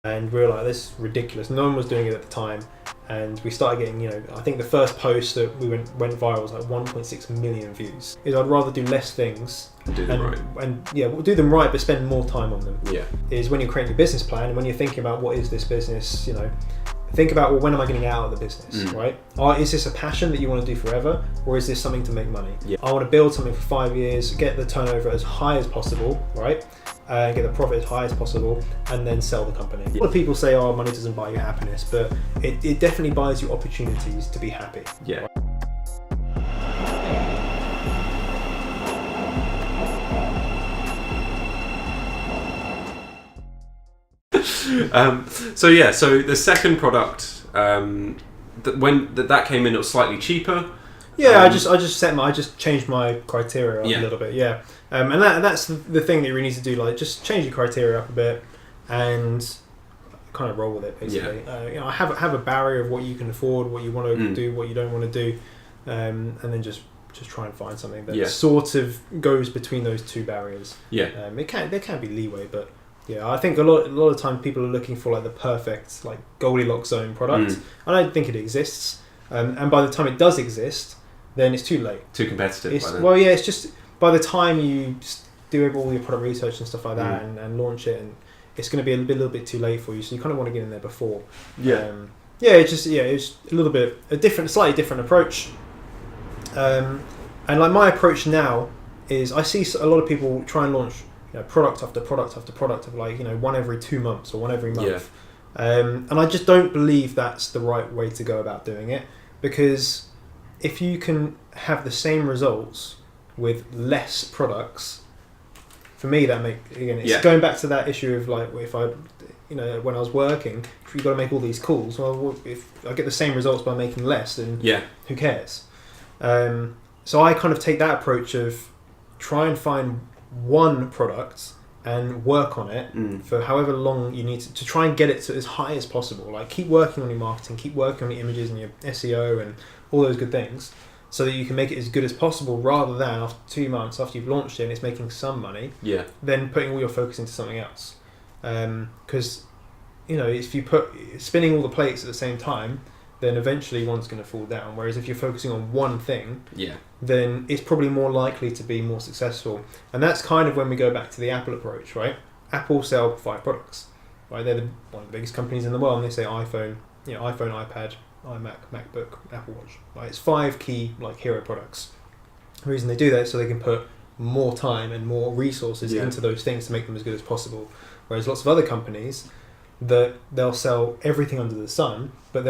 and we were like, this is ridiculous. No one was doing it at the time. And we started getting, I think the first post that we went viral was like 1.6 million views. I'd rather do less things and do them right. And we'll do them right, but spend more time on them. Yeah. Is when you're creating your business plan and when you're thinking about what is this business, think about, well, when am I getting out of the business, right? Is this a passion that you want to do forever, or is this something to make money? Yeah. I want to build something for 5 years, get the turnover as high as possible, right? Get the profit as high as possible, and then sell the company. A lot of people say, money doesn't buy you happiness, but it definitely buys you opportunities to be happy. Yeah. So the second product, when that came in, it was slightly cheaper. Yeah, I just changed my criteria up a little bit. Yeah, and that's the thing that you really need to do. Like, just change your criteria up a bit and kind of roll with it. Basically, I have a barrier of what you can afford, what you want to do, what you don't want to do, and then just try and find something that sort of goes between those two barriers. Yeah, there can be leeway, but. Yeah, I think a lot of time people are looking for like the perfect like Goldilocks zone product. I don't think it exists, and by the time it does exist, then it's too late. Too competitive. It's just by the time you do all your product research and stuff like that and launch it, and it's going to be a little bit too late for you. So you kind of want to get in there before. It's a little bit slightly different approach. And like my approach now is I see a lot of people try and launch. Product after product after product of like one every 2 months or one every month, and I just don't believe that's the right way to go about doing it, because if you can have the same results with less products, for me that it's going back to that issue of like if I when I was working, if you've got to make all these calls, well, if I get the same results by making less, then who cares? So I kind of take that approach of try and find one product and work on it for however long you need to try and get it to as high as possible. Like, keep working on your marketing, keep working on your images and your SEO and all those good things, so that you can make it as good as possible, rather than after 2 months after you've launched it and it's making some money, then putting all your focus into something else. Because if you put spinning all the plates at the same time, then eventually one's going to fall down. Whereas if you're focusing on one thing, then it's probably more likely to be more successful. And that's kind of when we go back to the Apple approach, right? Apple sell 5 products, right? They're one of the biggest companies in the world, and they say iPhone, iPad, iMac, MacBook, Apple Watch. Right? It's 5 key like hero products. The reason they do that is so they can put more time and more resources into those things to make them as good as possible. Whereas lots of other companies, they'll sell everything under the sun, but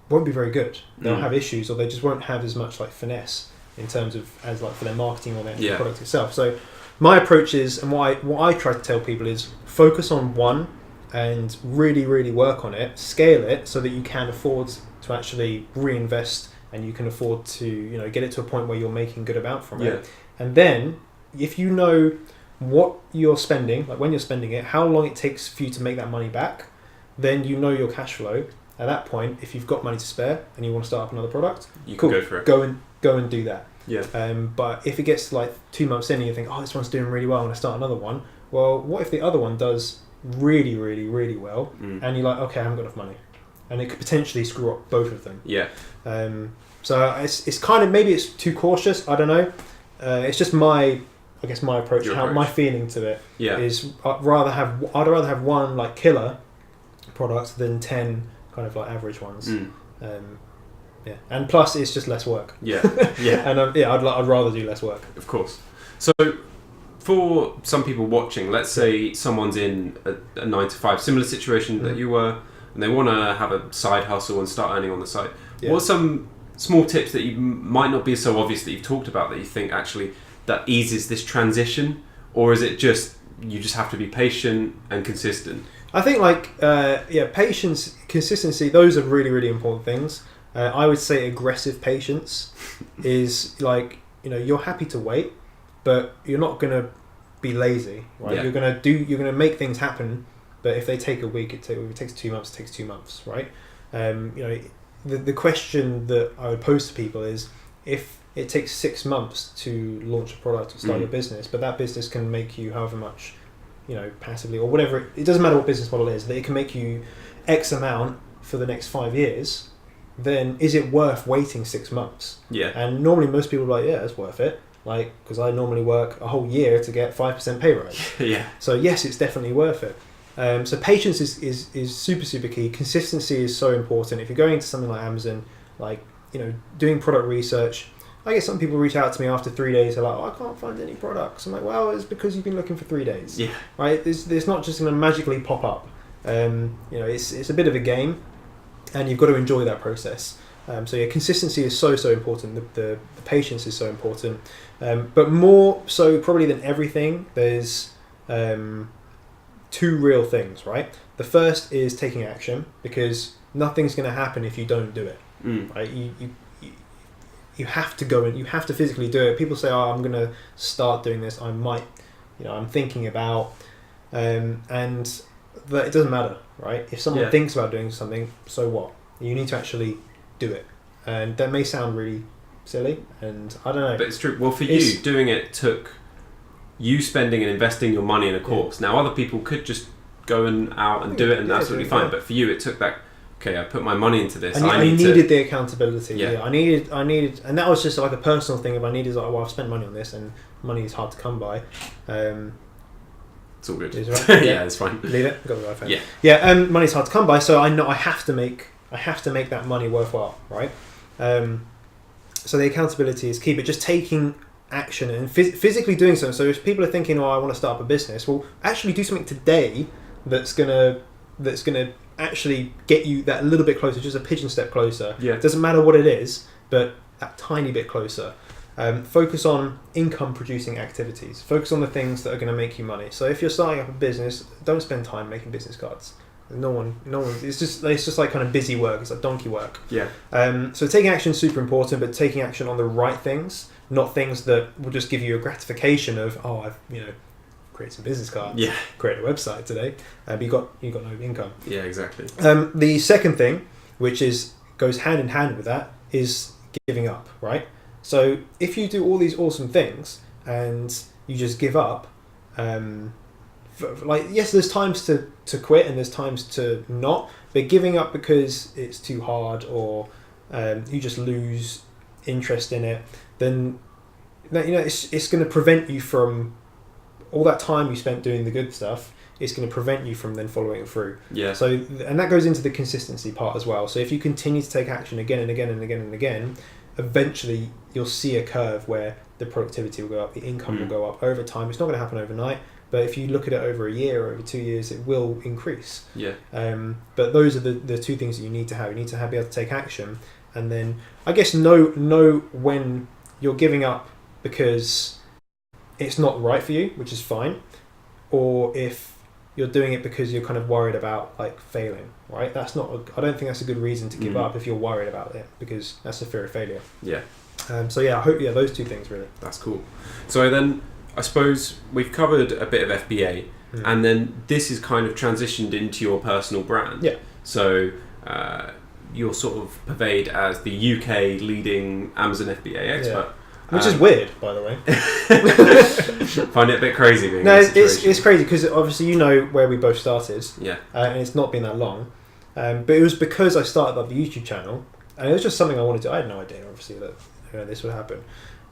won't be very good. They'll have issues, or they just won't have as much like finesse in terms of as like for their marketing or their product itself. So my approach is, and what I try to tell people is, focus on one and really, really work on it, scale it so that you can afford to actually reinvest, and you can afford to get it to a point where you're making good amount from it. And then if you know what you're spending, like when you're spending it, how long it takes for you to make that money back, then you know your cash flow. At that point, if you've got money to spare and you want to start up another product, you can go for it. Go and do that. Yeah. But if it gets to like 2 months in and you think, this one's doing really well, I want to start another one. Well, what if the other one does really, really, really well, and you're like, okay, I haven't got enough money, and it could potentially screw up both of them. Yeah. So it's kind of, maybe it's too cautious. I don't know. It's just my approach. My feeling to it is I'd rather have one like killer product than 10 kind of like average ones. And plus it's just less work. And I'd rather do less work, of course. So for some people watching, let's say someone's in a 9 to 5 similar situation that you were, and they want to have a side hustle and start earning on the side, what are some small tips that you might not be so obvious that you've talked about that you think actually that eases this transition? Or is it just you just have to be patient and consistent? I think patience, consistency, those are really, really important things. I would say aggressive patience is like, you're happy to wait, but you're not going to be lazy, right? You're going to make things happen, but if they take a week, if it takes 2 months, it takes 2 months, right? The question that I would pose to people is, if it takes 6 months to launch a product or start a business, but that business can make you however much passively or whatever. It doesn't matter what business model it is, that it can make you X amount for the next 5 years, then is it worth waiting 6 months? Yeah. And normally most people are like, yeah, it's worth it. Like, because I normally work a whole year to get 5% pay rise. Yeah. So yes, it's definitely worth it. So patience is super, super key. Consistency is so important. If you're going into something like Amazon, like, doing product research, I get some people reach out to me after 3 days. They're like, I can't find any products. I'm like, well, it's because you've been looking for 3 days. Yeah. Right? It's not just going to magically pop up. It's a bit of a game, and you've got to enjoy that process. So yeah, consistency is so important. The patience is so important. But more so probably than everything, there's 2 real things, right? The first is taking action, because nothing's going to happen if you don't do it. Right? You have to go and you have to physically do it. People say, oh, I'm going to start doing this. I might, I'm thinking about, and that it doesn't matter, right? If someone thinks about doing something, so what? You need to actually do it. And that may sound really silly, and I don't know. But it's true. Well, for you, doing it took you spending and investing your money in a course. Now, other people could just go out and do it, and absolutely fine. But for you, it took that. Okay, I put my money into this. I needed the accountability. Yeah. I needed, and that was just like a personal thing. If I needed, like, well, I've spent money on this, and money is hard to come by. It's all good. Is it right? Yeah, it's fine. Leave it. Got the iPhone. Yeah. Yeah. Money's hard to come by, so I know I have to make that money worthwhile, right? So the accountability is key, but just taking action and physically doing something. So if people are thinking, oh, I want to start up a business, well, actually do something today that's gonna actually get you that little bit closer, just a pigeon step closer. Yeah. It doesn't matter what it is, but that tiny bit closer. Focus on income producing activities. Focus on the things that are going to make you money. So if you're starting up a business, don't spend time making business cards. No one. It's just like kind of busy work. It's like donkey work. Yeah. So taking action is super important, but taking action on the right things, not things that will just give you a gratification of, oh, I've created some business cards. Yeah. Created a website today, but you got no income. Yeah, exactly. The second thing, which goes hand in hand with that, is giving up. Right. So if you do all these awesome things and you just give up, yes, there's times to quit and there's times to not, but giving up because it's too hard or you just lose interest in it, then it's going to prevent you from all that time you spent doing the good stuff. It's going to prevent you from then following it through. Yeah. So, and that goes into the consistency part as well. So if you continue to take action again and again and again and again, eventually you'll see a curve where the productivity will go up, the income will go up over time. It's not going to happen overnight, but if you look at it over a year or over 2 years, it will increase. Yeah. But those are the 2 things that you need to have. You need to be able to take action, and then I guess know when you're giving up because it's not right for you, which is fine, or if you're doing it because you're kind of worried about like failing, right? I don't think that's a good reason to give up if you're worried about it, because that's a fear of failure. Yeah. So yeah, I hope those 2 things really. That's cool. So then I suppose we've covered a bit of FBA, and then this is kind of transitioned into your personal brand. Yeah. So you're sort of purveyed as the UK leading Amazon FBA expert. Yeah. Which is weird, by the way. Find it a bit crazy being No, in this it's crazy because obviously where we both started. Yeah. And it's not been that long. But it was because I started up the YouTube channel, and it was just something I wanted to. I had no idea, obviously, that this would happen.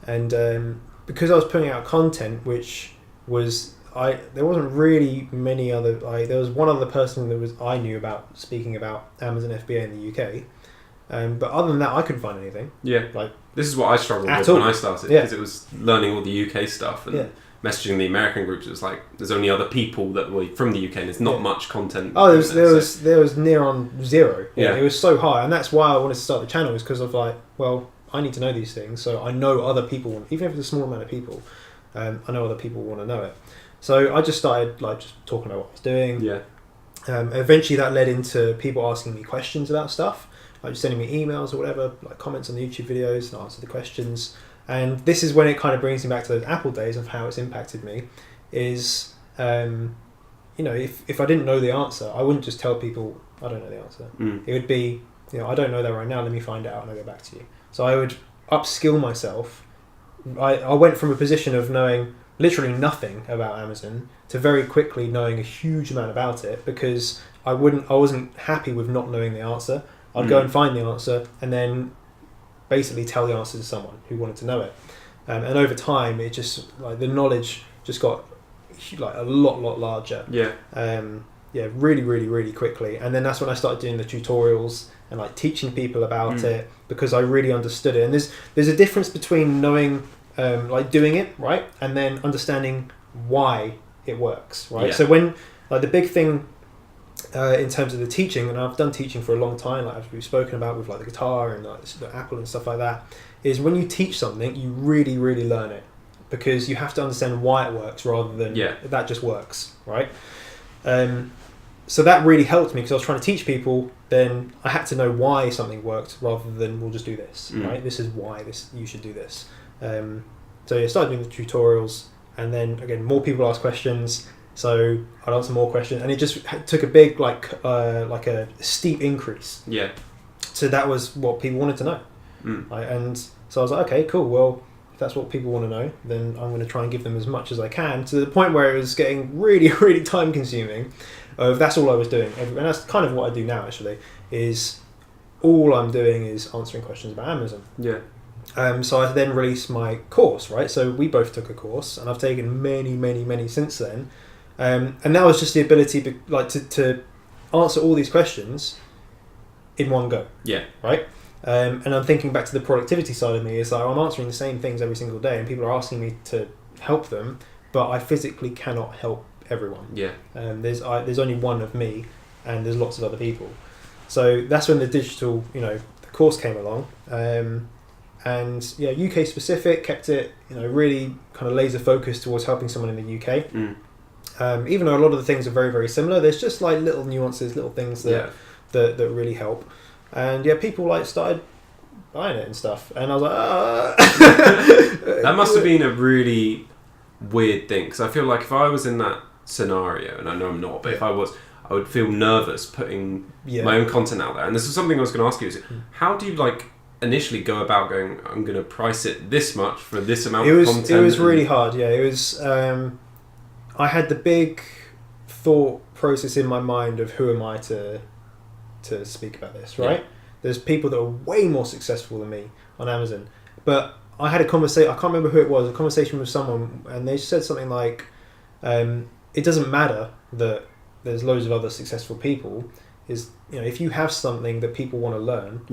And because I was putting out content, which was there wasn't really many other. There was one other person I knew about speaking about Amazon FBA in the UK. But other than that, I couldn't find anything. Yeah. This is what I struggled with when I started, because it was learning all the UK stuff and messaging the American groups. It was like there's only other people that were from the UK, and there's not much content. Oh, there was near on zero. Yeah. It was so high, and that's why I wanted to start the channel. Is because of I need to know these things, so I know other people, even if it's a small amount of people, I know other people want to know it. So I just started just talking about what I was doing. Yeah. Eventually, that led into people asking me questions about stuff. Like just sending me emails or whatever, like comments on the YouTube videos, and answer the questions. And this is when it kind of brings me back to those Apple days of how it's impacted me. Is if I didn't know the answer, I wouldn't just tell people I don't know the answer. It would be I don't know that right now. Let me find out and I'll go back to you. So I would upskill myself. I went from a position of knowing literally nothing about Amazon to very quickly knowing a huge amount about it, because I wasn't happy with not knowing the answer. I'd go and find the answer and then basically tell the answer to someone who wanted to know it. And over time, it just, like, the knowledge just got like a lot larger. Yeah. Really, really, really quickly. And then that's when I started doing the tutorials and like teaching people about it, because I really understood it. And there's a difference between knowing, like doing it right, and then understanding why it works, right? Yeah. So when, like, the big thing in terms of the teaching, and I've done teaching for a long time, like as we've spoken about with like the guitar and like the Apple and stuff like that, is when you teach something, you really, really learn it, because you have to understand why it works rather than that just works, right? So that really helped me, because I was trying to teach people, then I had to know why something worked rather than we'll just do this, right? This is why you should do this. So I started doing the tutorials, and then again, more people asked questions, so I'd answer more questions, and it just took a big like a steep increase. Yeah. So that was what people wanted to know, right? And so I was like, okay, cool. Well, if that's what people want to know, then I'm going to try and give them as much as I can, to the point where it was getting really, really time consuming. That's all I was doing, and that's kind of what I do now. Actually, is all I'm doing is answering questions about Amazon. Yeah. So I then released my course, right? So we both took a course, and I've taken many since then. And that was just the ability to answer all these questions in one go. Yeah. Right? And I'm thinking back to the productivity side of me, is like I'm answering the same things every single day, and people are asking me to help them, but I physically cannot help everyone. Yeah. There's only one of me, and there's lots of other people. So that's when the digital, the course came along. And UK specific, kept it, really kind of laser focused towards helping someone in the UK. Even though a lot of the things are very, very similar, there's just like little nuances, little things that really help. And people like started buying it and stuff, and I was like, That must have been a really weird thing, because I feel like if I was in that scenario, and I know I'm not, but if I was, I would feel nervous putting my own content out there. And this is something I was going to ask you: is how do you initially go about going, I'm going to price it this much for this amount of content? It was really hard. Yeah, it was. I had the big thought process in my mind of who am I to speak about this, right? Yeah. There's people that are way more successful than me on Amazon, but I had a conversation. I can't remember who it was. A conversation with someone, and they said something like, "It doesn't matter that there's loads of other successful people. If you have something that people want to learn,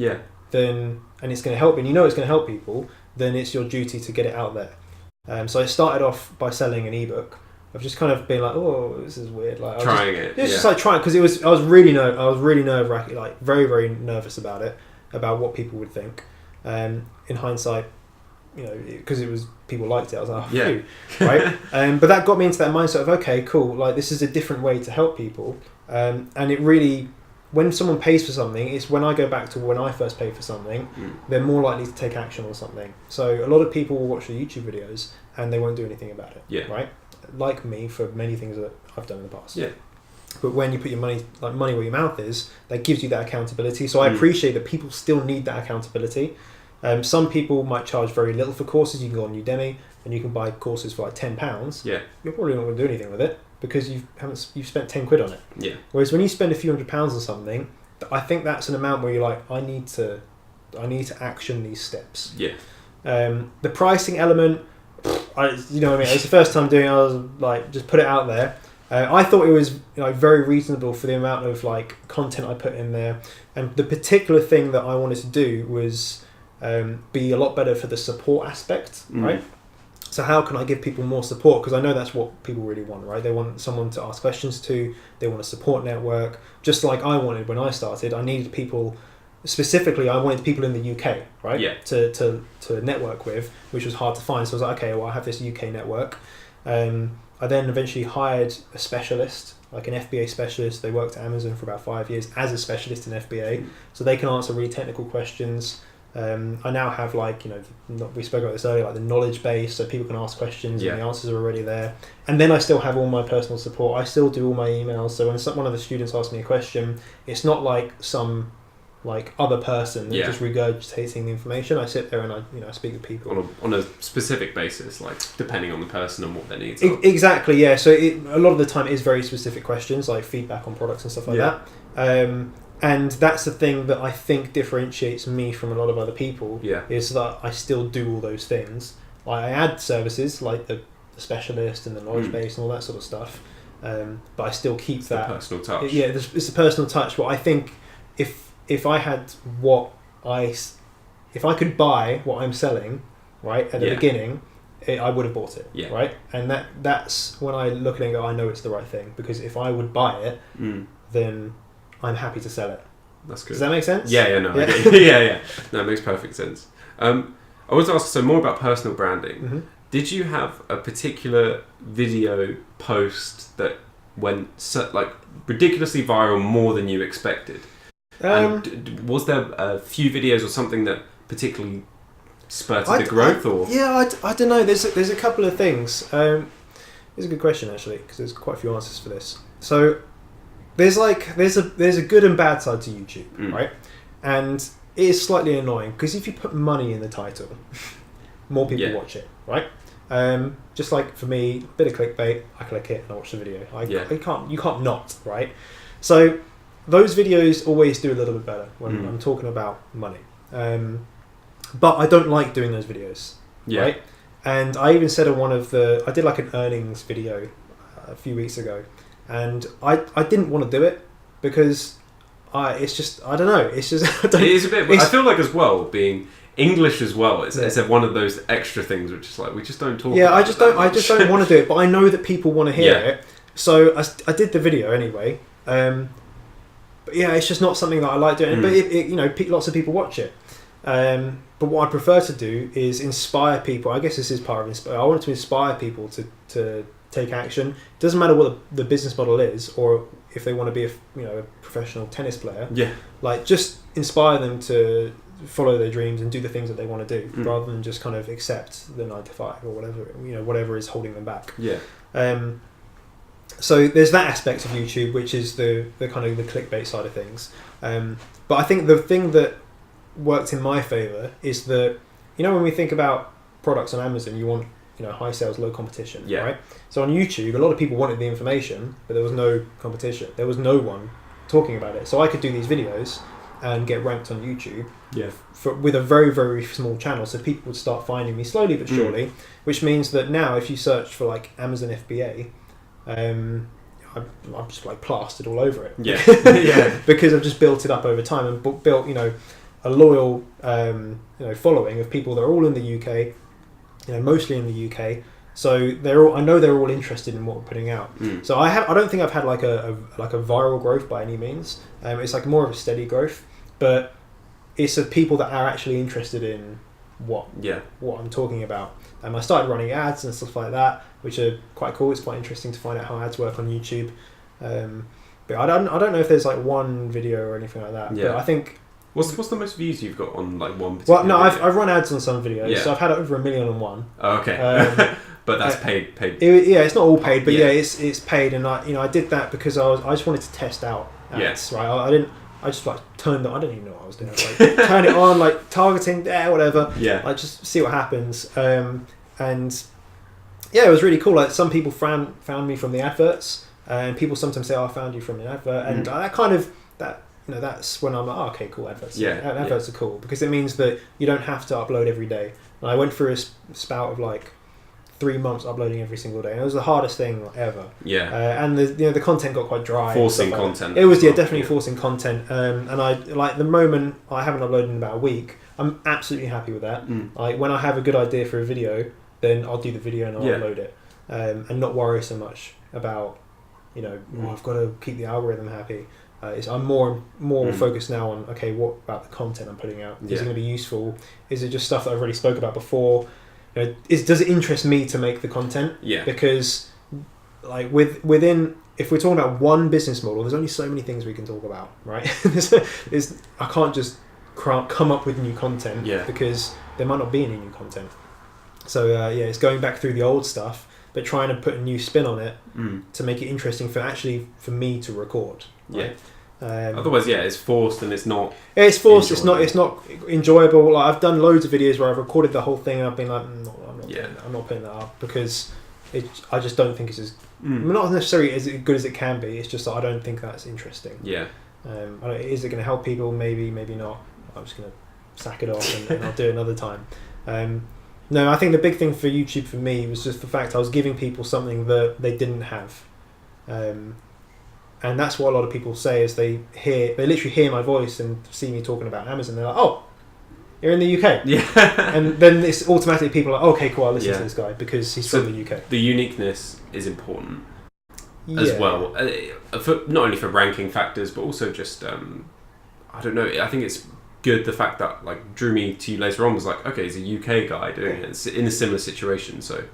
then and it's going to help, and it's going to help people, then it's your duty to get it out there." So I started off by selling an ebook. I've just kind of been like, oh, this is weird. Like trying it. It's just like trying, because I was really nerve-wracking, like very, very nervous about it, about what people would think. In hindsight, because it was, people liked it, I was like, phew, right? But that got me into that mindset of, okay, cool, like this is a different way to help people. And it really, when someone pays for something, it's when I go back to when I first paid for something, they're more likely to take action on something. So a lot of people will watch the YouTube videos and they won't do anything about it, right? Like me for many things that I've done in the past. Yeah. But when you put your money where your mouth is, that gives you that accountability. So I appreciate that people still need that accountability. Some people might charge very little for courses. You can go on Udemy and you can buy courses for like £10. Yeah. You're probably not going to do anything with it because you've spent 10 quid on it. Yeah. Whereas when you spend a few £100s on something, I think that's an amount where you're like, I need to action these steps. Yeah. The pricing element, you know what I mean? It was the first time doing it. I was like, just put it out there. I thought it was very reasonable for the amount of content I put in there, and the particular thing that I wanted to do was be a lot better for the support aspect, right? So how can I give people more support? Because I know that's what people really want, right? They want someone to ask questions to. They want a support network, just like I wanted when I started. I needed people. Specifically, I wanted people in the UK, right? Yeah. To network with, which was hard to find. So I was like, okay, well, I have this UK network. I then eventually hired a specialist, like an FBA specialist. They worked at Amazon for about 5 years as a specialist in FBA, so they can answer really technical questions. I now have we spoke about this earlier, like the knowledge base, so people can ask questions and the answers are already there. And then I still have all my personal support. I still do all my emails. So when one of the students asks me a question, it's not like some like other person that just regurgitating the information. I sit there and I speak with people on a specific basis, like depending on the person and what their needs are. Exactly, yeah. So a lot of the time it is very specific questions, like feedback on products and stuff like that. And that's the thing that I think differentiates me from a lot of other people. Is that I still do all those things. Like I add services like the specialist and the knowledge base and all that sort of stuff. But I still keep that personal touch. Yeah, it's a personal touch. But I think if I had if I could buy what I'm selling, right, at the beginning, I would have bought it, right? And that's when I look at it and go, I know it's the right thing, because if I would buy it, then I'm happy to sell it. That's good. Does that make sense? Yeah. No, it makes perfect sense. I want to ask more about personal branding. Mm-hmm. Did you have a particular video post that went like ridiculously viral more than you expected? And was there a few videos or something that particularly spurted the growth? I don't know. There's a couple of things. It's a good question actually, because there's quite a few answers for this. So there's a good and bad side to YouTube, right? And it is slightly annoying because if you put money in the title, more people watch it, right? Just like for me, bit of clickbait, I click it and I watch the video. You can't not, right? So those videos always do a little bit better when I'm talking about money. But I don't like doing those videos, right? And I even said I did like an earnings video a few weeks ago, and I didn't want to do it because it's just, I don't know, it's just... It is a bit, I feel like as well, being English as well, it's one of those extra things which is like, we just don't talk about I just don't want to do it, but I know that people want to hear it, so I did the video anyway. But yeah, it's just not something that I like doing. But lots of people watch it. But what I prefer to do is inspire people. I guess this is part of inspire. I want to inspire people to take action. It doesn't matter what the business model is, or if they want to be a professional tennis player. Like just inspire them to follow their dreams and do the things that they want to do, rather than just kind of accept the 9 to 5 or whatever is holding them back. So there's that aspect of YouTube, which is the kind of the clickbait side of things. But I think the thing that worked in my favour is that, when we think about products on Amazon, you want high sales, low competition, right? So on YouTube, a lot of people wanted the information, but there was no competition. There was no one talking about it. So I could do these videos and get ranked on YouTube with a very, very small channel. So people would start finding me slowly but surely, which means that now if you search for like Amazon FBA, I'm just like plastered all over it. Because I've just built it up over time and built a loyal following of people that are all in the UK, mostly in the UK. So I know they're all interested in what we're putting out. So I don't think I've had like a viral growth by any means. It's like more of a steady growth, but it's of people that are actually interested in what I'm talking about. I started running ads and stuff like that, which are quite cool. It's quite interesting to find out how ads work on YouTube. But I don't know if there's like one video or anything like that. But I think what's the most views you've got on like one particular video? I've run ads on some videos, so I've had over 1 million on one. Oh, okay. But that's paid. It's not all paid, but it's paid, and I did that because I just wanted to test out ads, right? I just like turned I don't even know what I was doing. Like turn it on, like targeting whatever. Like just see what happens. And it was really cool. Like some people found me from the adverts, and people sometimes say, "Oh, I found you from an advert," and that's when I'm like, okay, cool, adverts. Adverts are cool because it means that you don't have to upload every day. And I went through a spout of like 3 months uploading every single day, and it was the hardest thing ever. And the content got quite dry. Forcing content. It was definitely forcing content. And I like the moment I haven't uploaded in about a week, I'm absolutely happy with that. Like when I have a good idea for a video, then I'll do the video and I'll upload it, and not worry so much about I've got to keep the algorithm happy. I'm more focused now on what about the content I'm putting out? Is it going to be useful? Is it just stuff that I've already spoke about before? Does it interest me to make the content? Because like within, if we're talking about one business model, there's only so many things we can talk about, right? I can't just come up with new content because there might not be any new content. So it's going back through the old stuff, but trying to put a new spin on it to make it interesting for me to record, right? Otherwise, it's forced and it's not. It's forced. Enjoyable. It's not enjoyable. Like I've done loads of videos where I've recorded the whole thing and I've been like, I'm not putting that up because I just don't think it's as not necessarily as good as it can be. It's just that I don't think that's interesting. Yeah. Is it going to help people? Maybe not. I'm just going to sack it off and I'll do it another time. No, I think the big thing for YouTube for me was just the fact I was giving people something that they didn't have. And that's what a lot of people say is they literally hear my voice and see me talking about Amazon. They're like, oh, you're in the UK. Yeah. And then it's automatically people are like, okay, cool, I'll listen to this guy because he's from the UK. The uniqueness is important as well. Not only for ranking factors, but also just, I don't know, I think it's good the fact that like drew me to you later on was like, okay, he's a UK guy doing it. It's in a similar situation. So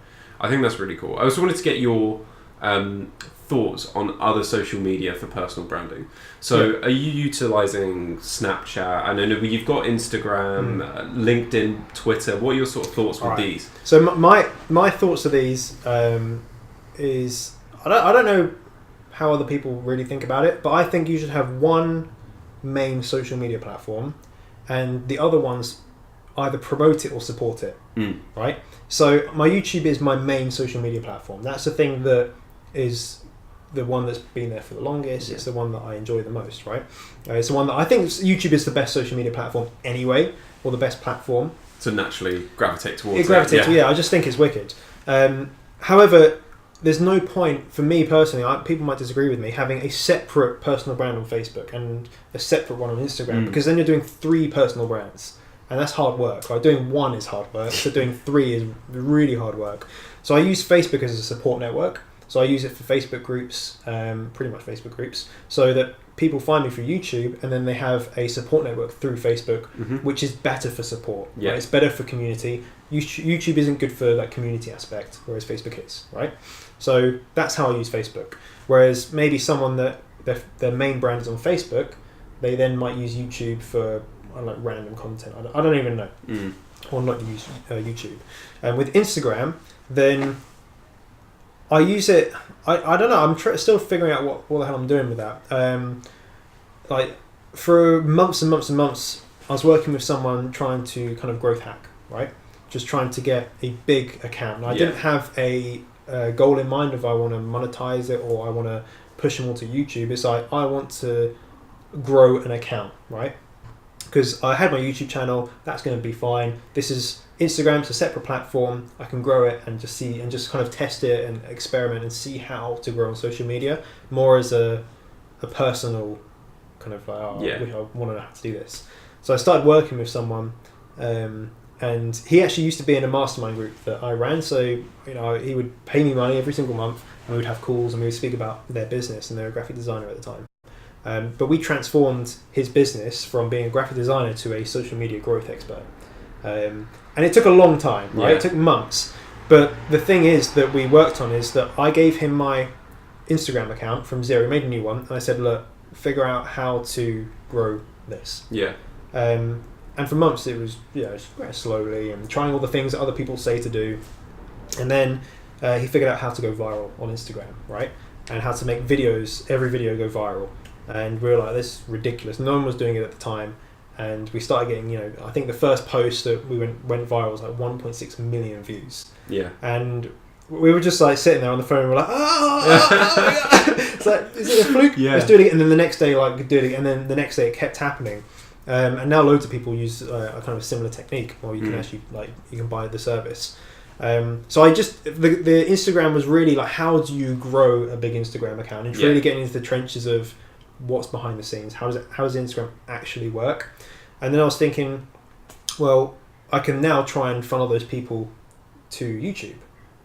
I think that's really cool. I also wanted to get your thoughts on other social media for personal branding. So are you utilizing Snapchat? I know you've got Instagram, LinkedIn, Twitter. What are your sort of thoughts with these? So my thoughts of these is I don't know how other people really think about it, but I think you should have one main social media platform and the other ones either promote it or support it, right? So my YouTube is my main social media platform. That's the thing that is the one that's been there for the longest. It's the one that I enjoy the most, right? It's the one that I think YouTube is the best social media platform anyway, or the best platform. So naturally gravitate towards it. I just think it's wicked. However, there's no point, for me personally, people might disagree with me, having a separate personal brand on Facebook and a separate one on Instagram, because then you're doing 3 personal brands. And that's hard work. Right? Doing 1 is hard work, so doing 3 is really hard work. So I use Facebook as a support network. So I use it for Facebook groups, pretty much Facebook groups, so that people find me through YouTube and then they have a support network through Facebook, which is better for support. Yeah. Right? It's better for community. YouTube isn't good for that community aspect, whereas Facebook is, right? So that's how I use Facebook. Whereas maybe someone that their main brand is on Facebook, they then might use YouTube for random content. I don't even know. Or not use YouTube. With Instagram, then I use it. I don't know. I'm still figuring out what the hell I'm doing with that. Like for months and months and months, I was working with someone trying to kind of growth hack, right? Just trying to get a big account. Now, I didn't have a goal in mind if I want to monetize it or I want to push them all to YouTube. It's like I want to grow an account, right? Because I had my YouTube channel, that's going to be fine. This is Instagram's a separate platform. I can grow it and just see and just kind of test it and experiment and see how to grow on social media more as a personal kind of I want to know how to do this. So I started working with someone, and he actually used to be in a mastermind group that I ran. So he would pay me money every single month, and we would have calls and we would speak about their business. And they're a graphic designer at the time. But we transformed his business from being a graphic designer to a social media growth expert. And it took a long time, right? It took months. But the thing is that we worked on is that I gave him my Instagram account from zero, made a new one, and I said, look, figure out how to grow this. Yeah. And for months it was, slowly and trying all the things that other people say to do. And then he figured out how to go viral on Instagram, right? And how to make videos, every video go viral. And we were like, this is ridiculous. No one was doing it at the time. And we started getting, I think the first post that we went viral was like 1.6 million views. Yeah. And we were just like sitting there on the phone and we're like, it's like, is it a fluke? Yeah. Let's do it again. And then the next day, do it again. And then the next day it kept happening. And now loads of people use a kind of a similar technique, or you can actually, you can buy the service. So I just, the Instagram was really like, how do you grow a big Instagram account? And really getting into the trenches of what's behind the scenes. How does Instagram actually work? And then I was thinking, well, I can now try and funnel those people to YouTube,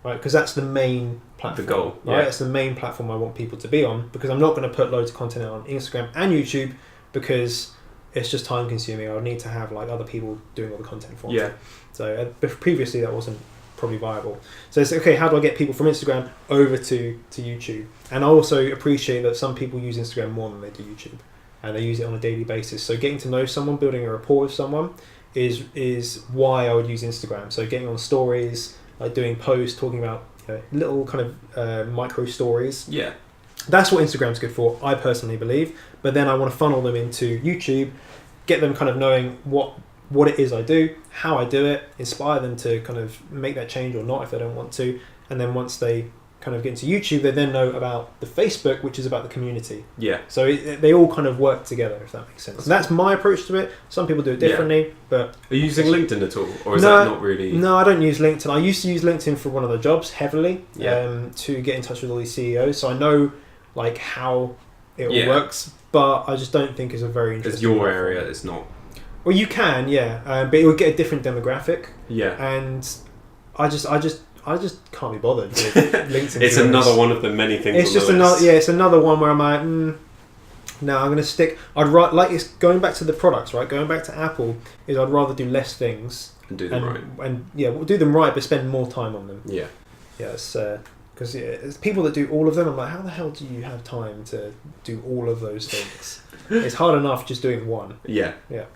right? Because that's the main platform. The goal, right? That's the main platform I want people to be on, because I'm not going to put loads of content out on Instagram and YouTube because it's just time consuming. I would need to have other people doing all the content for me. Yeah. So previously that wasn't probably viable. So it's okay, how do I get people from Instagram over to YouTube? And I also appreciate that some people use Instagram more than they do YouTube, and they use it on a daily basis. So getting to know someone, building a rapport with someone is why I would use Instagram. So getting on stories, doing posts, talking about little kind of micro stories. Yeah. That's what Instagram's good for, I personally believe. But then I want to funnel them into YouTube, get them kind of knowing what it is I do, how I do it, inspire them to kind of make that change or not if they don't want to. And then once they kind of get into YouTube, they then know about the Facebook, which is about the community. Yeah. So they all kind of work together, if that makes sense. And that's my approach to it. Some people do it differently, but... Are you using LinkedIn at all? Or is that not really... No, I don't use LinkedIn. I used to use LinkedIn for one of the jobs heavily to get in touch with all these CEOs. So I know like how it all works, but I just don't think it's a very interesting... It's your area, it's not... Well, you can, but it would get a different demographic. Yeah. And I just can't be bothered with LinkedIn. It's another one of the many things. It's just another. Yeah, it's another one where I'm like, no, I'm going to stick. It's going back to the products, right? Going back to Apple is I'd rather do less things and do them right. And we'll do them right, but spend more time on them. Yeah. Yes, because it's people that do all of them. I'm like, how the hell do you have time to do all of those things? It's hard enough just doing one. Yeah. Yeah.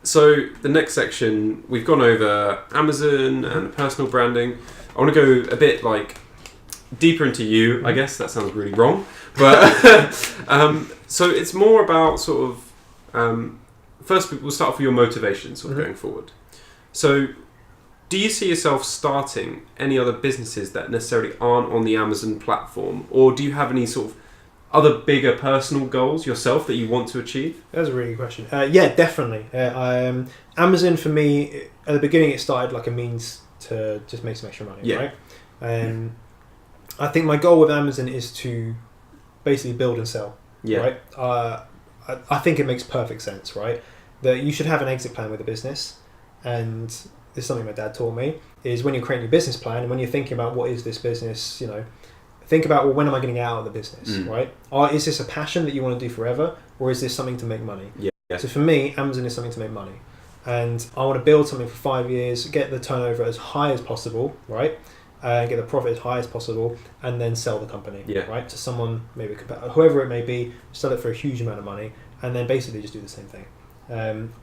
So the next section, we've gone over Amazon and personal branding. I want to go a bit like deeper into you. I guess that sounds really wrong, but so it's more about sort of first we'll start off with your motivation sort of going forward. So do you see yourself starting any other businesses that necessarily aren't on the Amazon platform, or do you have any sort of other bigger personal goals yourself that you want to achieve? That's a really good question. Yeah, definitely. Amazon for me, at the beginning it started like a means to just make some extra money, right? I think my goal with Amazon is to basically build and sell, right? I think it makes perfect sense, right? That you should have an exit plan with a business, and this is something my dad taught me, is when you're creating your business plan and when you're thinking about what is this business, think about, well, when am I getting out of the business, right? Or is this a passion that you want to do forever, or is this something to make money? Yeah. So for me, Amazon is something to make money. And I want to build something for 5 years, get the turnover as high as possible, right? Get the profit as high as possible, and then sell the company, right? To someone, maybe whoever it may be, sell it for a huge amount of money, and then basically just do the same thing.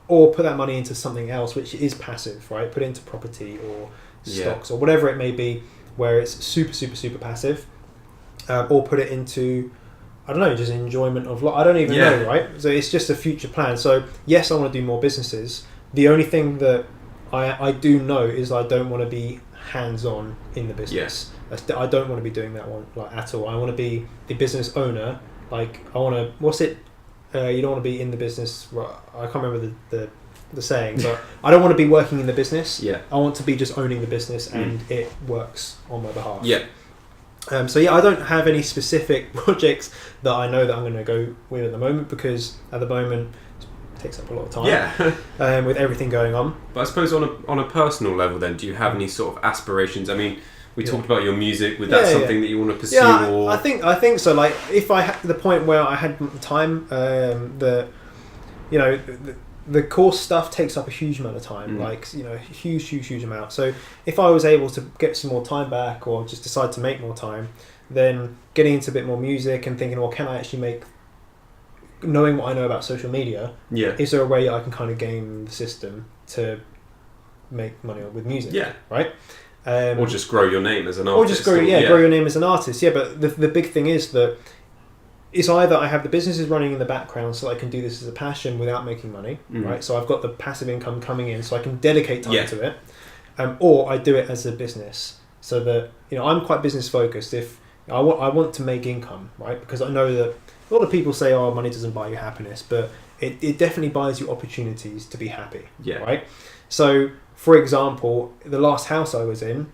Or put that money into something else, which is passive, right? Put it into property or stocks or whatever it may be, where it's super, super, super passive. Or put it into, I don't know, just enjoyment of life. I don't even know, right? So it's just a future plan. So yes, I want to do more businesses. The only thing that I do know is I don't want to be hands-on in the business. I don't want to be doing that one at all. I want to be the business owner. Like I want to, you don't want to be in the business. I can't remember the saying, but I don't want to be working in the business. Yeah. I want to be just owning the business and it works on my behalf. Yeah. I don't have any specific projects that I know that I'm going to go with at the moment, because at the moment it takes up a lot of time with everything going on. But I suppose on a personal level then, do you have any sort of aspirations? I mean, we talked about your music. Was that something that you want to pursue? Yeah, or? I think so. Like if I had the point where I had time, the course stuff takes up a huge amount of time, huge amount. So if I was able to get some more time back, or just decide to make more time, then getting into a bit more music and thinking, well, can I actually knowing what I know about social media, is there a way I can kind of game the system to make money with music? Right? Or just grow your name as an artist. Or just grow your name as an artist. Yeah, but the big thing is that it's either I have the businesses running in the background so I can do this as a passion without making money, right? So I've got the passive income coming in so I can dedicate time to it, or I do it as a business so that, I'm quite business focused. If I want to make income, right? Because I know that a lot of people say, oh, money doesn't buy you happiness, but it definitely buys you opportunities to be happy, right? So, for example, the last house I was in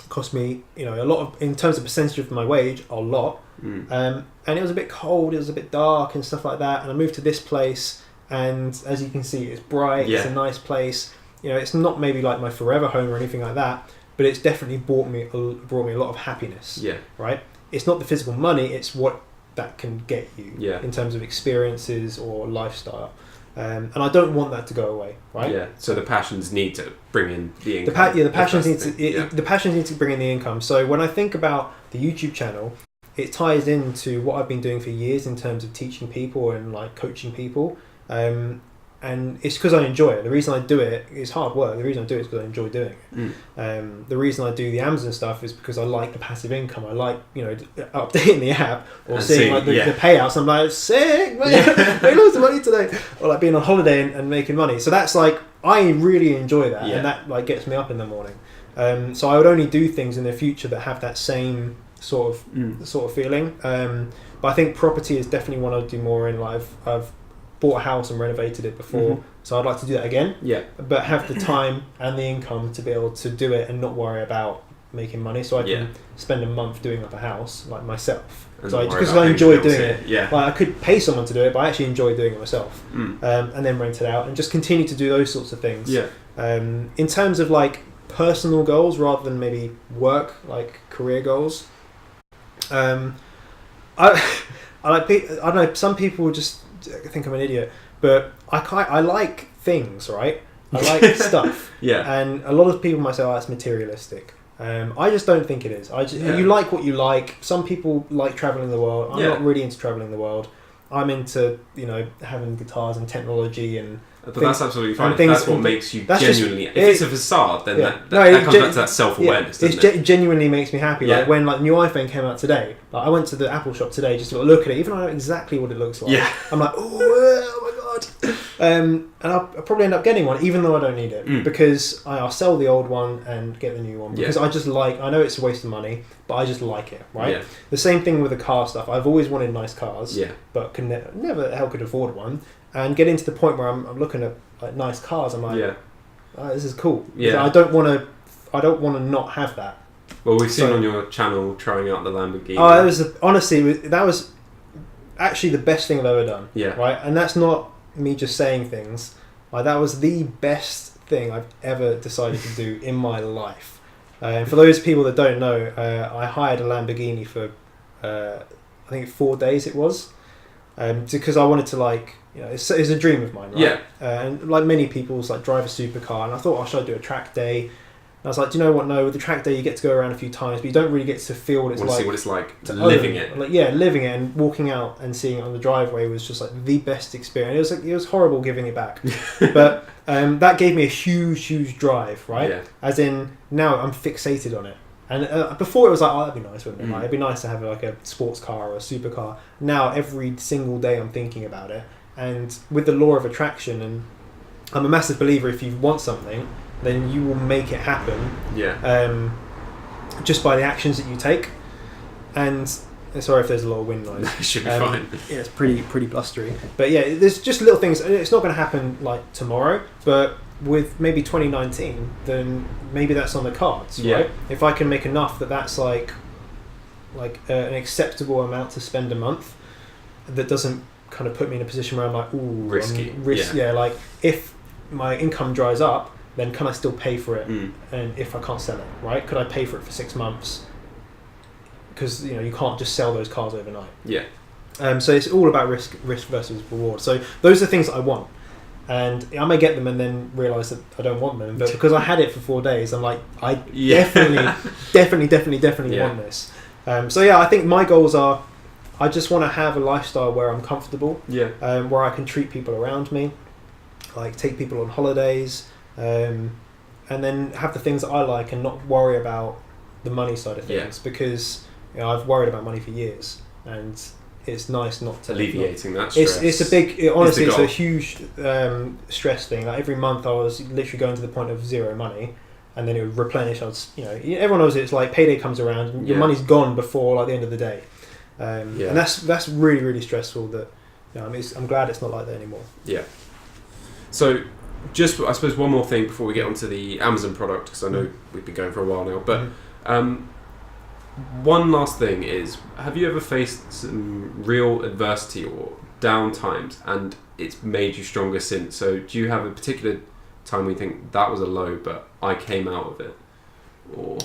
cost me, a lot of, in terms of percentage of my wage, a lot. And it was a bit cold, it was a bit dark and stuff like that, and I moved to this place, and as you can see, it's bright, it's a nice place. It's not maybe like my forever home or anything like that, but it's definitely brought me a lot of happiness, right? It's not the physical money, it's what that can get you in terms of experiences or lifestyle. And I don't want that to go away, right? Yeah. So the passions need to bring in the income. The passions need to bring in the income. So when I think about the YouTube channel, it ties into what I've been doing for years in terms of teaching people and like coaching people. and it's because I enjoy it. The reason I do it is hard work. The reason I do it is because I enjoy doing it. The reason I do the Amazon stuff is because I like the passive income. I like, updating the app or seeing like the payouts. I'm like, sick, man, I loads of money today. Or like being on holiday and making money. So that's like, I really enjoy that, and that like gets me up in the morning. So I would only do things in the future that have that same sort of feeling. But I think property is definitely one I'd do more in. Like I've bought a house and renovated it before, so I'd like to do that again. Yeah. But have the time and the income to be able to do it and not worry about making money. So I can spend a month doing up a house like myself. So because I enjoy doing it. Yeah. Like I could pay someone to do it, but I actually enjoy doing it myself. And then rent it out and just continue to do those sorts of things. Yeah. In terms of like personal goals rather than maybe work, like career goals. I don't know. Some people just think I'm an idiot, but I like things, right? I like stuff. Yeah. And a lot of people might say, "Oh, it's materialistic." I just don't think it is. You like what you like. Some people like traveling the world. I'm not really into traveling the world. I'm into having guitars and technology and. But that's absolutely fine. That's what makes you genuinely. If it's a facade, then that comes back to that self-awareness. It genuinely makes me happy. Yeah. Like when the new iPhone came out today, like I went to the Apple shop today just to look at it, even though I know exactly what it looks like. Yeah. I'm like, oh my god. And I'll probably end up getting one, even though I don't need it, because I'll sell the old one and get the new one because I just like. I know it's a waste of money, but I just like it. Right. Yeah. The same thing with the car stuff. I've always wanted nice cars. Yeah. But never could afford one. And getting to the point where I'm looking at like nice cars, I'm like, this is cool. Yeah. I don't want to not have that. Well, we've seen on your channel trying out the Lamborghini. Oh, honestly, that was actually the best thing I've ever done. Yeah. Right, and that's not me just saying things. Like that was the best thing I've ever decided to do in my life. And for those people that don't know, I hired a Lamborghini for I think 4 days it was, because I wanted to like. It's a dream of mine, right? Yeah. And like many people, it's like drive a supercar, and I thought, should I do a track day? And I was like, do you know what? No, with the track day, you get to go around a few times, but you don't really get to feel what it's like. See what it's like living it. Like living it and walking out and seeing it on the driveway was just like the best experience. It was horrible giving it back, but that gave me a huge drive, right? Yeah. As in now I'm fixated on it. And before it was like, that'd be nice, wouldn't it? Like, it'd be nice to have like a sports car or a supercar. Now every single day I'm thinking about it. And with the law of attraction, and I'm a massive believer, if you want something, then you will make it happen. Yeah. Just by the actions that you take. And sorry if there's a lot of wind noise. It should be fine. Yeah, it's pretty blustery. But yeah, there's just little things. It's not going to happen like tomorrow, but with maybe 2019, then maybe that's on the cards, right? If I can make enough that's like an acceptable amount to spend a month, that doesn't kind of put me in a position where I'm like, ooh, risky. Yeah, like if my income dries up, then can I still pay for it? And if I can't sell it, right? Could I pay for it for 6 months? Because you can't just sell those cars overnight. Yeah. So it's all about risk versus reward. So those are things that I want, and I may get them and then realise that I don't want them. But because I had it for 4 days, I'm like, I definitely want this. So yeah, I think my goals are. I just want to have a lifestyle where I'm comfortable, where I can treat people around me, like take people on holidays, and then have the things that I like and not worry about the money side of things because I've worried about money for years, and it's nice not to alleviating that stress. It's a big, honestly, it's a huge stress thing. Like every month, I was literally going to the point of zero money. And then it would replenish. Everyone knows it's like payday comes around, and your money's gone before like the end of the day. And that's really stressful. That I'm glad it's not like that anymore. Yeah. So, just I suppose one more thing before we get onto the Amazon product, because I know we've been going for a while now. But one last thing is: have you ever faced some real adversity or down times, and it's made you stronger since? So, do you have a particular time when you think that was a low, but I came out of it? Or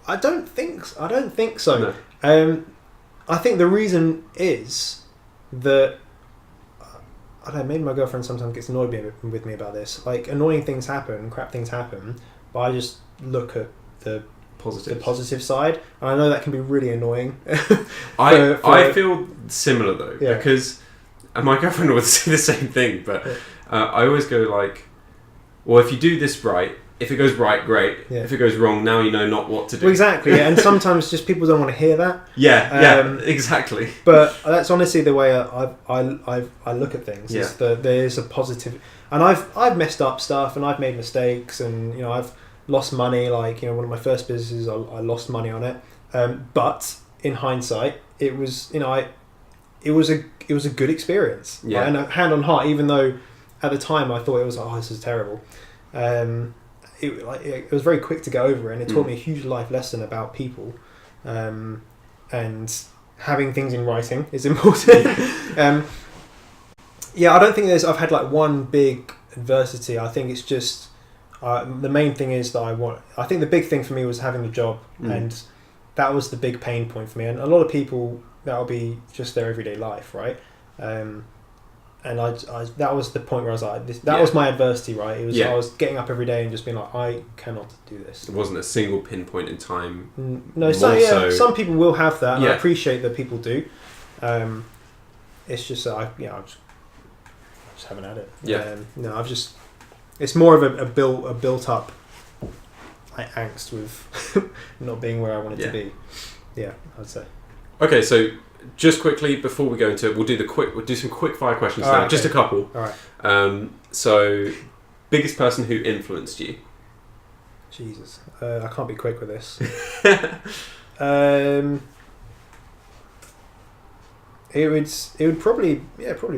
I don't think so. No. I think the reason is that I don't know, maybe my girlfriend sometimes gets annoyed with me about this. Like annoying things happen, crap things happen, but I just look at the positive. the positive side, and I know that can be really annoying. I feel similar though, Yeah. because and my girlfriend would say the same thing, but I always go like, well, if you do this right, if it goes right, great. Yeah. If it goes wrong, now you know not what to do. Well, exactly, yeah. And sometimes just people don't want to hear that. Yeah, exactly. But that's honestly the way I look at things. Yeah. Is that there is a positive, and I've messed up stuff, and I've made mistakes, and I've lost money. Like one of my first businesses, I lost money on it. But in hindsight, it was it was a good experience. Yeah. Right? And hand on heart, even though at the time I thought it was this is terrible. It was very quick to get over, and it taught me a huge life lesson about people, and having things in writing is important. I don't think I've had like one big adversity. I think it's just the main thing is that I think the big thing for me was having the job, and that was the big pain point for me. And a lot of people, that'll be just their everyday life, right? And I that was the point where I was like, that was my adversity, right? It was I was getting up every day and just being like, I cannot do this. It wasn't a single pinpoint in time. No, some people will have that, and I appreciate that people do. It's just I just haven't had it. Yeah. No, it's more of a built up angst with not being where I wanted to be. Yeah, I'd say. Okay, so just quickly before we go into it, we'll do some quick fire questions now. Okay. Just a couple. All right. So, biggest person who influenced you? Jesus, I can't be quick with this. It would probably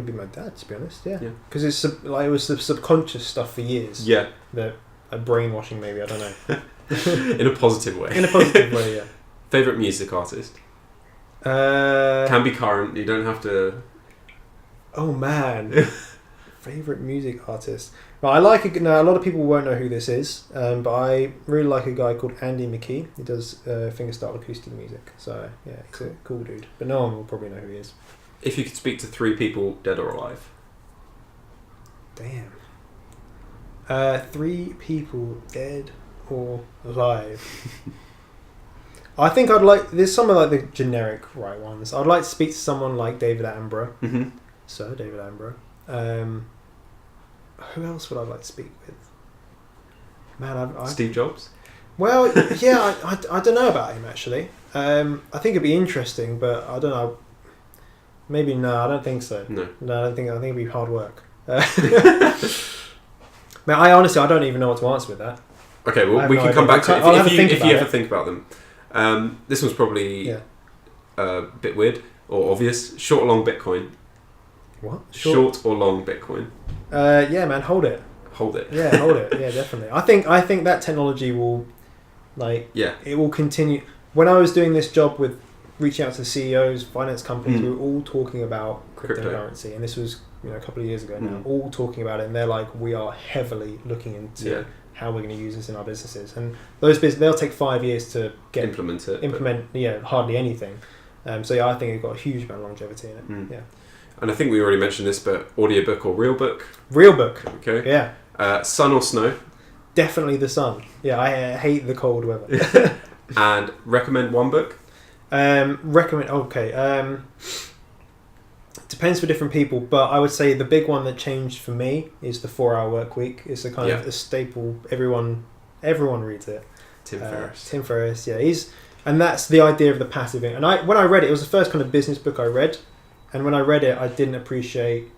be my dad, to be honest. Yeah. Because it was the subconscious stuff for years. Yeah. That brainwashing, maybe, I don't know. In a positive way. In a positive way, yeah. Favorite music artist? Can be current. You don't have to. Oh man, favorite music artist. Well, I like now. A lot of people won't know who this is, but I really like a guy called Andy McKee. He does fingerstyle acoustic music. So yeah, he's a cool dude. But no one will probably know who he is. If you could speak to 3 people, dead or alive. Damn. 3 people, dead or alive. I think there's some of like the generic right ones. I'd like to speak to someone like David Attenborough. Mm-hmm. Sir David Attenborough. Who else would I like to speak with? Man, Steve Jobs? Well, yeah, I don't know about him actually. I think it'd be interesting, but I don't know. Maybe no, I don't think so. No, I don't think. I think it'd be hard work. Man, I don't even know what to answer with that. Okay, well, we can come back to it if you ever think about them. This one's probably a bit weird or obvious. Short or long Bitcoin? What? Short or long Bitcoin? Yeah, man, hold it. Hold it. Yeah, hold it. Yeah, definitely. I think that technology will, it will continue. When I was doing this job with reaching out to CEOs, finance companies, we were all talking about cryptocurrency, and this was a couple of years ago now. All talking about it, and they're like, we are heavily looking into how we're going to use this in our businesses, and those businesses, they'll take 5 years to implement hardly anything. So I think it's got a huge amount of longevity in it. Yeah. And I think we already mentioned this, but audiobook or real book? Real book. Okay. Yeah. Sun or snow? Definitely the sun. Yeah, I hate the cold weather. And recommend one book? Depends for different people, but I would say the big one that changed for me is the 4-Hour Work Week. It's a kind of a staple. Everyone reads it. Tim Ferriss, yeah. And that's the idea of the passive income. And when I read it, it was the first kind of business book I read. And when I read it, I didn't appreciate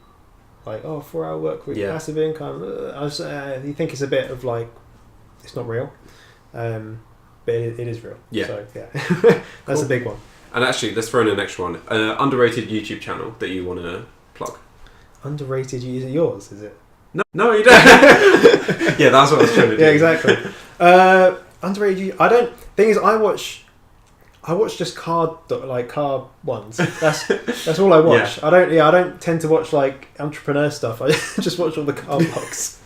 4-Hour Work Week, passive income. You think it's a bit of it's not real. But it is real. Yeah. So, yeah. That's a big one. And actually, let's throw in an extra one. Underrated YouTube channel that you want to plug. Underrated? Is it yours, is it? No, you don't. Yeah, that's what I was trying to do. Yeah, exactly. Underrated. Thing is, I watch just car ones. That's all I watch. Yeah. I don't tend to watch entrepreneur stuff. I just watch all the car vlogs.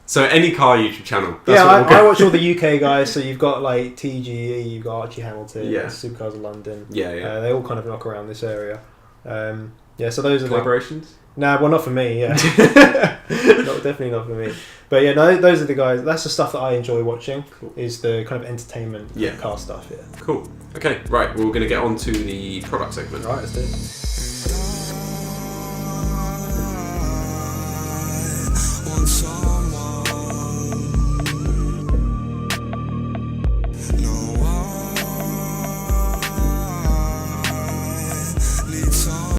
So any car YouTube channel. I watch all the UK guys. So you've got TGE, you've got Archie Hamilton, Supercars of London. Yeah. They all kind of knock around this area. So those are collaborations. Nah, well, not for me. Yeah, definitely not for me. But yeah, no, those are the guys. That's the stuff that I enjoy watching. Cool. Is the kind of entertainment car stuff. Yeah. Cool. Okay, right. We're going to get on to the product segment. Right, let's do it.